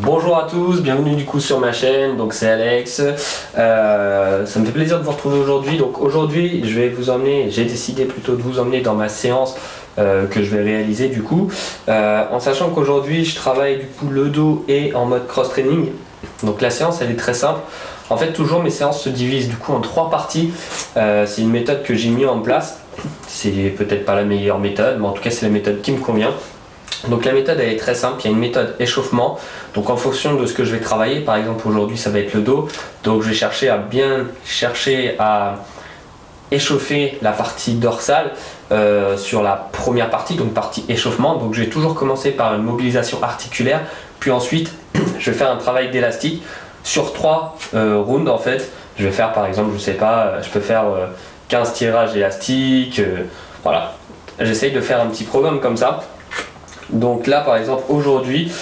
Bonjour à tous, bienvenue du coup sur ma chaîne, donc c'est Alex. Ça me fait plaisir de vous retrouver aujourd'hui. Donc aujourd'hui je vais vous emmener, j'ai décidé plutôt de vous emmener dans ma séance que je vais réaliser du coup, en sachant qu'aujourd'hui je travaille du coup le dos et en mode cross training. Donc la séance elle est très simple. En fait toujours mes séances se divisent du coup en 3 parties. C'est une méthode que j'ai mis en place. C'est peut-être pas la meilleure méthode, mais en tout cas c'est la méthode qui me convient. Donc la méthode elle est très simple, il y a une méthode échauffement, donc en fonction de ce que je vais travailler, par exemple aujourd'hui ça va être le dos, donc je vais chercher à échauffer la partie dorsale sur la première partie, donc partie échauffement, donc je vais toujours commencer par une mobilisation articulaire, puis ensuite je vais faire un travail d'élastique sur 3 rounds en fait. Je vais faire par exemple, je sais pas, je peux faire 15 tirages élastiques, voilà, j'essaye de faire un petit programme comme ça. Donc là par exemple aujourd'hui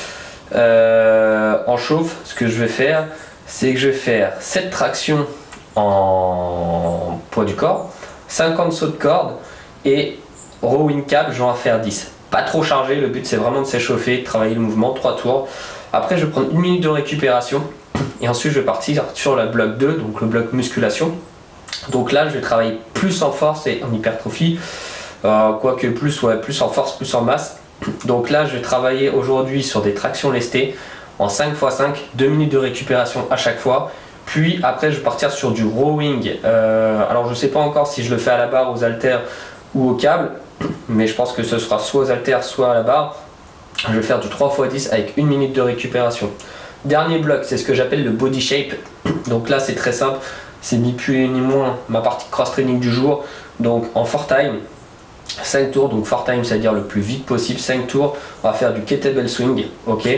en chauffe, ce que je vais faire c'est que je vais faire 7 tractions en poids du corps, 50 sauts de corde et rowing cab, je vais en faire 10. Pas trop chargé, le but c'est vraiment de s'échauffer, de travailler le mouvement, 3 tours. Après je vais prendre 1 minute de récupération et ensuite je vais partir sur le bloc 2, donc le bloc musculation. Donc là je vais travailler plus en force et en hypertrophie, quoique plus en force, plus en masse. Donc là je vais travailler aujourd'hui sur des tractions lestées en 5 x 5, 2 minutes de récupération à chaque fois. Puis après je vais partir sur du rowing, alors je ne sais pas encore si je le fais à la barre, aux haltères ou au câble, mais je pense que ce sera soit aux haltères soit à la barre. Je vais faire du 3 x 10 avec 1 minute de récupération. Dernier bloc, c'est ce que j'appelle le body shape. Donc là c'est très simple, c'est ni plus ni moins ma partie cross training du jour. Donc en 4 time, 5 tours, donc 4 time c'est à dire le plus vite possible, 5 tours, on va faire du kettlebell swing, ok.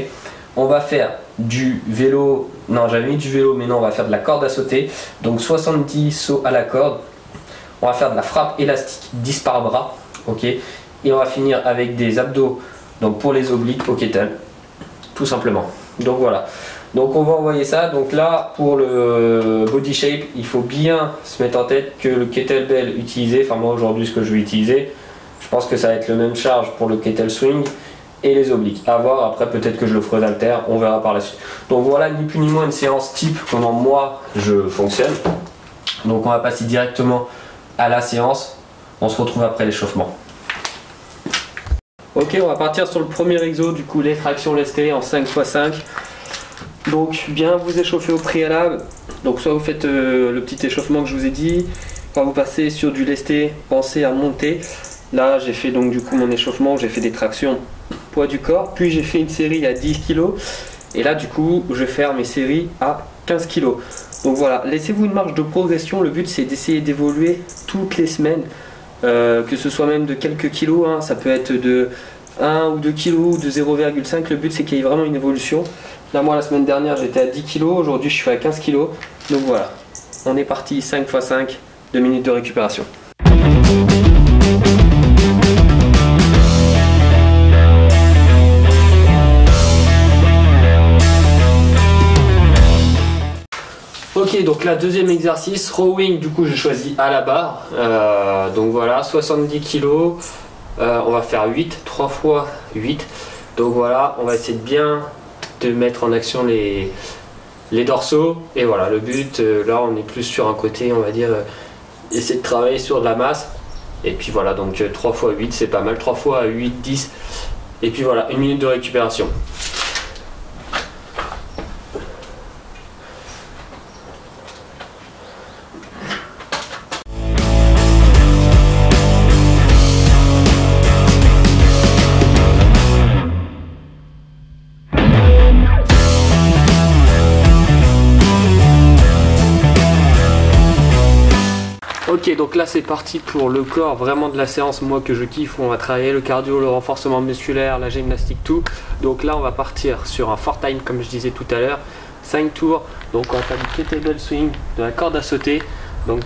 On va faire du vélo, non j'avais mis du vélo mais non, on va faire de la corde à sauter, donc 70 sauts à la corde. On va faire de la frappe élastique 10 par bras, ok. Et on va finir avec des abdos, donc pour les obliques au kettle, tout simplement. Donc voilà, donc on va envoyer ça. Donc là pour le body shape il faut bien se mettre en tête que le kettlebell utilisé, enfin moi aujourd'hui ce que je vais utiliser, je pense que ça va être le même charge pour le kettle swing et les obliques. À voir, après peut-être que je le ferai d'haltère, on verra par la suite. Donc voilà, ni plus ni moins une séance type comment moi je fonctionne. Donc on va passer directement à la séance, on se retrouve après l'échauffement. Ok, on va partir sur le premier exo, du coup les tractions lestées en 5 x 5. Donc bien vous échauffer au préalable, donc soit vous faites le petit échauffement que je vous ai dit, quand vous passez sur du lesté, pensez à monter. Là j'ai fait donc du coup mon échauffement, j'ai fait des tractions poids du corps, puis j'ai fait une série à 10 kg et là du coup je vais faire mes séries à 15 kg. Donc voilà, laissez-vous une marge de progression, le but c'est d'essayer d'évoluer toutes les semaines, que ce soit même de quelques kilos, hein, ça peut être de 1 ou 2 kg ou de 0,5, le but c'est qu'il y ait vraiment une évolution. Là moi la semaine dernière j'étais à 10 kg, aujourd'hui je suis à 15 kg, donc voilà, on est parti 5 x 5, 2 minutes de récupération. Ok, donc là deuxième exercice, rowing, du coup j'ai choisi à la barre, donc voilà, 70 kg, on va faire 8, 3 fois 8, donc voilà, on va essayer de bien mettre en action les dorsaux, et voilà, le but, là on est plus sur un côté, on va dire, essayer de travailler sur de la masse, et puis voilà, donc 3 fois 8 c'est pas mal, 3 fois 8, 10, et puis voilà, 1 minute de récupération. Ok, donc là c'est parti pour le corps, vraiment de la séance moi que je kiffe, où on va travailler le cardio, le renforcement musculaire, la gymnastique, tout. Donc là on va partir sur un 4 time comme je disais tout à l'heure, 5 tours, donc on va faire du kettlebell swing, de la corde à sauter. Donc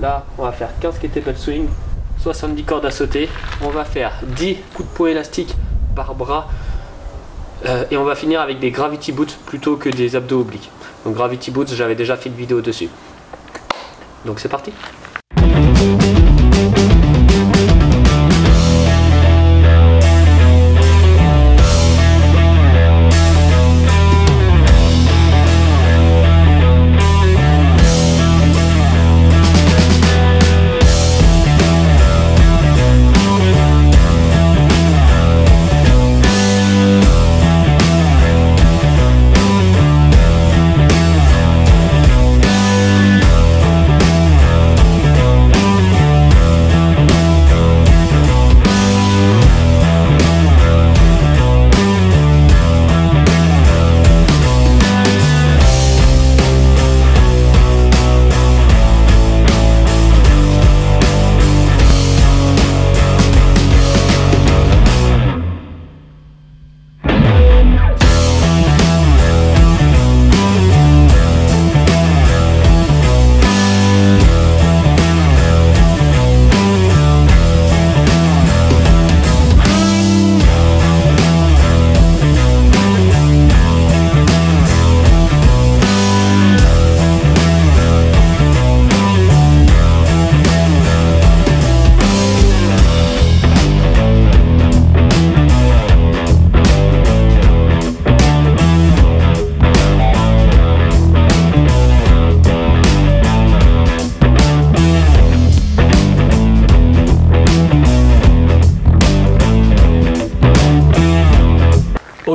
là on va faire 15 kettlebell swing, 70 cordes à sauter, on va faire 10 coups de poing élastiques par bras, et on va finir avec des gravity boots plutôt que des abdos obliques. Donc gravity boots, j'avais déjà fait une vidéo dessus. Donc c'est parti.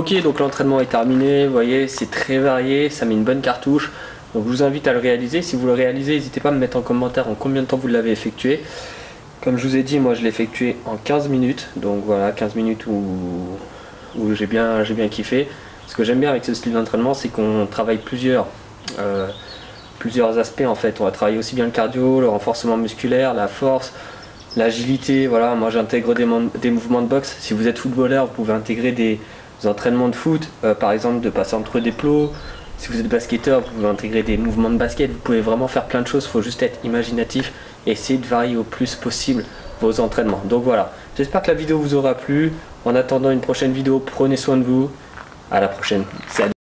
Ok, donc l'entraînement est terminé, vous voyez, c'est très varié, ça met une bonne cartouche. Donc je vous invite à le réaliser. Si vous le réalisez, n'hésitez pas à me mettre en commentaire en combien de temps vous l'avez effectué. Comme je vous ai dit, moi je l'ai effectué en 15 minutes. Donc voilà, 15 minutes où j'ai bien kiffé. Ce que j'aime bien avec ce style d'entraînement, c'est qu'on travaille plusieurs aspects en fait. On va travailler aussi bien le cardio, le renforcement musculaire, la force, l'agilité. Voilà, moi j'intègre des mouvements de boxe. Si vous êtes footballeur, vous pouvez intégrer des entraînements de foot, par exemple de passer entre des plots. Si vous êtes basketteur, vous pouvez intégrer des mouvements de basket. Vous pouvez vraiment faire plein de choses, il faut juste être imaginatif et essayer de varier au plus possible vos entraînements. Donc voilà, j'espère que la vidéo vous aura plu. En attendant une prochaine vidéo, prenez soin de vous. À la prochaine. Salut.